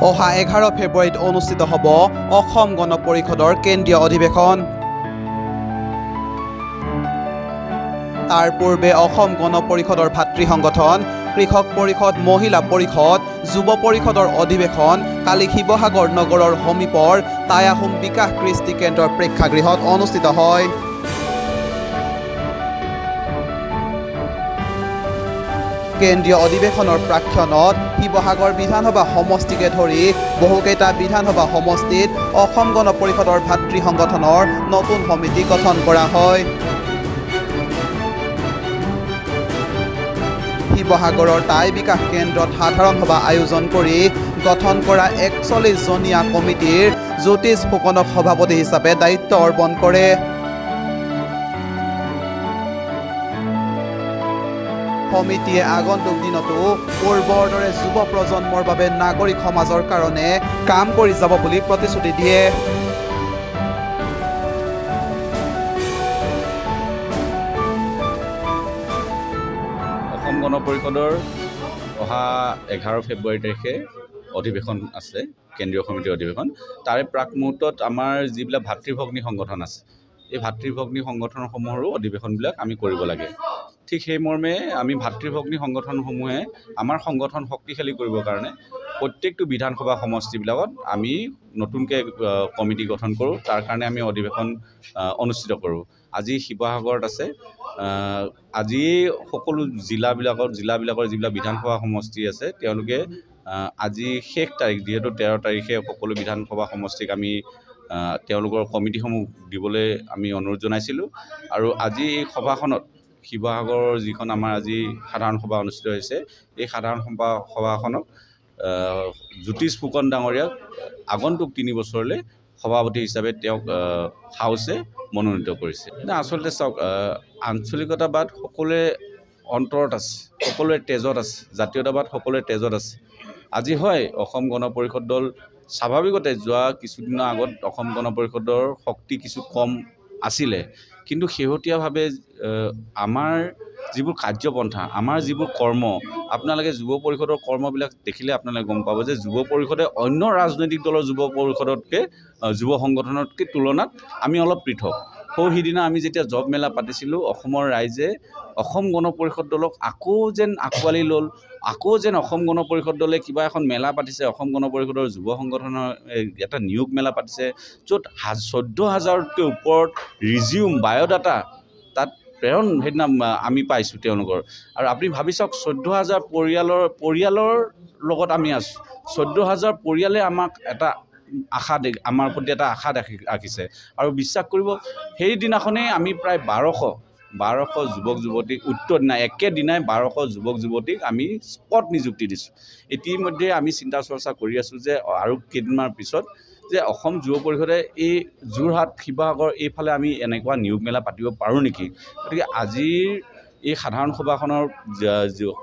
অহা 11 ফেব্ৰুৱাৰীত অনুষ্ঠিত হ'ব অসম গণ পৰিষদৰ কেন্দ্ৰীয় অধিৱেশন। তাৰ পূৰ্বে অসম গণ পৰিষদৰ ভাতৃ সংগঠন, কৃষক পৰিষদ, মহিলা পৰিষদ, যুৱ পৰিষদৰ অধিৱেশন কালি শিৱসাগৰ নগৰৰ সমীপৰ টায়াহোম বিকাশ কৃষ্টি কেন্দ্ৰৰ প্ৰেক্ষাগৃহত অনুষ্ঠিত হয়। কেন্দ্ৰীয় অধিৱেশনৰ প্ৰাক্ষণত শিৱসাগৰ বিধানসভা সমষ্টিকে ধৰি বহুকেইটা বিধানসভা সমষ্টিত অসম গণ পৰিষদৰ ভাতৃ সংগঠনৰ নতুন সমিতি গঠন কৰা হয়। শিৱসাগৰৰ টাই বিকাশ কেন্দ্ৰত সাধাৰণ সভা আয়োজন কৰি গঠন কৰা ৪১জনীয়া কমিটিৰ জ্যোতিষ ফুকনক সভাপতি হিচাপে দায়িত্ব অৰ্পণ কৰে। সমিতিয়ে আগন্তুক দিনতো পূৰ্বৰ দৰে যুৱ প্ৰজন্মৰ বাবে নাগৰিক সমাজৰ কাৰণে কাম কৰি যাব বুলি প্ৰতিশ্ৰুতি দিয়ে। অসম গণ পৰিষদৰ অহা 11 ফেব্ৰুৱাৰী তাৰিখে অধিৱেশন আছে, কেন্দ্ৰীয় সমিতিৰ অধিৱেশন। তাৰে প্ৰাক মুহূৰ্তত আমাৰ যিবিলাক ভাতৃভগ্নী সংগঠন আছে, এই ভাতৃভগ্নী সংগঠনসমূহৰো অধিৱেশনবিলাক আমি কৰিব লাগে। ঠিক সেই মৰ্মে আমি ভাতৃভগ্নী সংগঠনসমূহে আমাৰ সংগঠন শক্তিশালী কৰিবৰ কাৰণে প্ৰত্যেকটো বিধানসভা সমষ্টিবিলাকত আমি নতুনকৈ কমিটি গঠন কৰোঁ। তাৰ কাৰণে আমি অধিৱেশন অনুষ্ঠিত কৰোঁ। আজি শিৱসাগৰত আছে। আজি সকলো জিলাবিলাকৰ যিবিলাক বিধানসভা সমষ্টি আছে, তেওঁলোকে আজি শেষ তাৰিখ, যিহেতু 13 তাৰিখে সকলো বিধানসভা সমষ্টিক আমি তেওঁলোকৰ কমিটিসমূহ দিবলৈ আমি অনুৰোধ জনাইছিলোঁ। আৰু আজি এই সভাখনত শিৱসাগৰৰ যিখন আমাৰ আজি সাধাৰণ সভা অনুষ্ঠিত হৈছে, এই সাধাৰণ সভাখনক জ্যোতিষ ফুকন ডাঙৰীয়াক আগন্তুক 3 বছৰলৈ সভাপতি হিচাপে তেওঁক হাউচে মনোনীত কৰিছে। আচলতে চাওক, আঞ্চলিকতাবাদ সকলোৰে অন্তৰত আছে, সকলোৰে তেজত আছে, জাতীয়তাবাদ সকলোৰে তেজত আছে। আজি হয় অসম গণ পৰিষদ দল স্বাভাৱিকতে যোৱা কিছুদিনৰ আগত অসম গণ পৰিষদৰ শক্তি কিছু কম আছিলে, কিন্তু শেহতীয়াভাৱে আমাৰ যিবোৰ কাৰ্যপন্থা, আমাৰ যিবোৰ কৰ্ম, আপোনালোকে যুৱ পৰিষদৰ কৰ্মবিলাক দেখিলে আপোনালোকে গম পাব যে যুৱ পৰিষদে অন্য ৰাজনৈতিক দলৰ যুৱ পৰিষদতকৈ, যুৱ সংগঠনতকৈ তুলনাত আমি অলপ পৃথক। সিদিনা আমি যেতিয়া জব মেলা পাতিছিলোঁ, অসমৰ ৰাইজে অসম গণ পৰিষদ দলক আকৌ যেন আঁকোৱালি ল'ল, আকৌ যেন অসম গণ পৰিষদ দলে কিবা এখন মেলা পাতিছে, অসম গণ পৰিষদৰ যুৱ সংগঠনৰ এটা নিয়োগ মেলা পাতিছে, য'ত 14,000তকৈ ওপৰত ৰিজিউম, বায়'ডাটা তাত প্ৰেৰণ সেইদিনা আমি পাইছোঁ তেওঁলোকৰ। আৰু আপুনি ভাবি চাওক, 14,000 পৰিয়ালৰ লগত আমি আছোঁ। 14,000 পৰিয়ালে আমাক এটা আমাৰ প্ৰতি এটা আশা ৰাখিছে। আৰু বিশ্বাস কৰিব, সেইদিনাখনেই আমি প্ৰায় 1200 যুৱক যুৱতীক উত্তৰ দিনাই একেদিনাই 1200 যুৱক যুৱতীক আমি স্পট নিযুক্তি দিছোঁ। ইতিমধ্যে আমি চিন্তা চৰ্চা কৰি আছোঁ যে আৰু কেইদিনমান পিছত যে অসম যুৱ পৰিষদে এই যোৰহাট, শিৱসাগৰ এইফালে আমি এনেকুৱা নিয়োগ মেলা পাতিব পাৰোঁ নেকি। গতিকে আজিৰ এই সাধাৰণ সভাখনৰ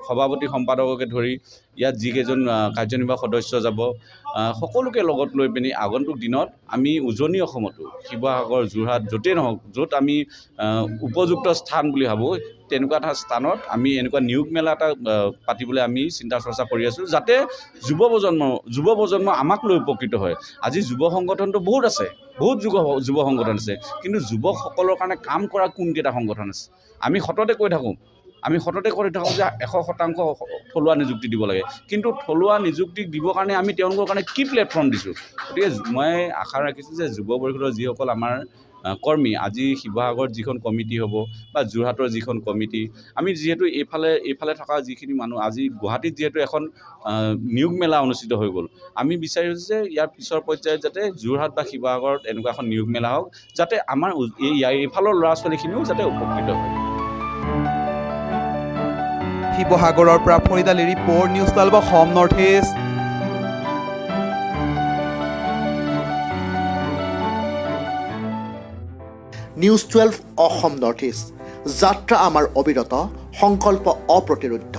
সভাপতি সম্পাদককে ধৰি ইয়াত যিকেইজন কাৰ্যনিৰ্বাহক সদস্য যাব, সকলোকে লগত লৈ পিনি আগন্তুক দিনত আমি উজনি অসমতো শিৱসাগৰ, যোৰহাট, য'তেই নহওক, য'ত আমি উপযুক্ত স্থান বুলি ভাবোঁ, তেনেকুৱা এটা স্থানত আমি এনেকুৱা নিয়োগ মেলা এটা পাতিবলৈ আমি চিন্তা চৰ্চা কৰি আছোঁ, যাতে যুৱ প্ৰজন্ম আমাক লৈ উপকৃত হয়। আজি যুৱ সংগঠনটো বহুত আছে, বহুত যুৱ সংগঠন আছে, কিন্তু যুৱকসকলৰ কাৰণে কাম কৰা কোনকেইটা সংগঠন আছে? আমি সততে কৈ থাকোঁ যে 100% থলুৱা নিযুক্তি দিব লাগে, কিন্তু থলুৱা নিযুক্তি দিবৰ কাৰণে আমি তেওঁলোকৰ কাৰণে কি প্লেটফৰ্ম দিছোঁ? গতিকে মই আশা ৰাখিছোঁ যে যুৱ পৰিষদৰ যিসকল আমাৰ কৰ্মী, আজি শিৱসাগৰত যিখন কমিটি হ'ব বা যোৰহাটৰ যিখন কমিটি, আমি যিহেতু এইফালে থকা যিখিনি মানুহ, আজি গুৱাহাটীত যিহেতু এখন নিয়োগ মেলা অনুষ্ঠিত হৈ গ'ল, আমি বিচাৰিছোঁ যে ইয়াৰ পিছৰ পৰ্যায়ত যাতে যোৰহাট বা শিৱসাগৰত এনেকুৱা এখন নিয়োগ মেলা হওক, যাতে আমাৰ এইফালৰ ল'ৰা ছোৱালীখিনিও যাতে উপকৃত হয়। শিৱসাগৰৰ পৰা Farid Ali report, news 12 Assam north east. News 12 Assam north east, যাত্ৰা আমাৰ অবিৰত, সংকল্প অপ্ৰতিৰোধ্য।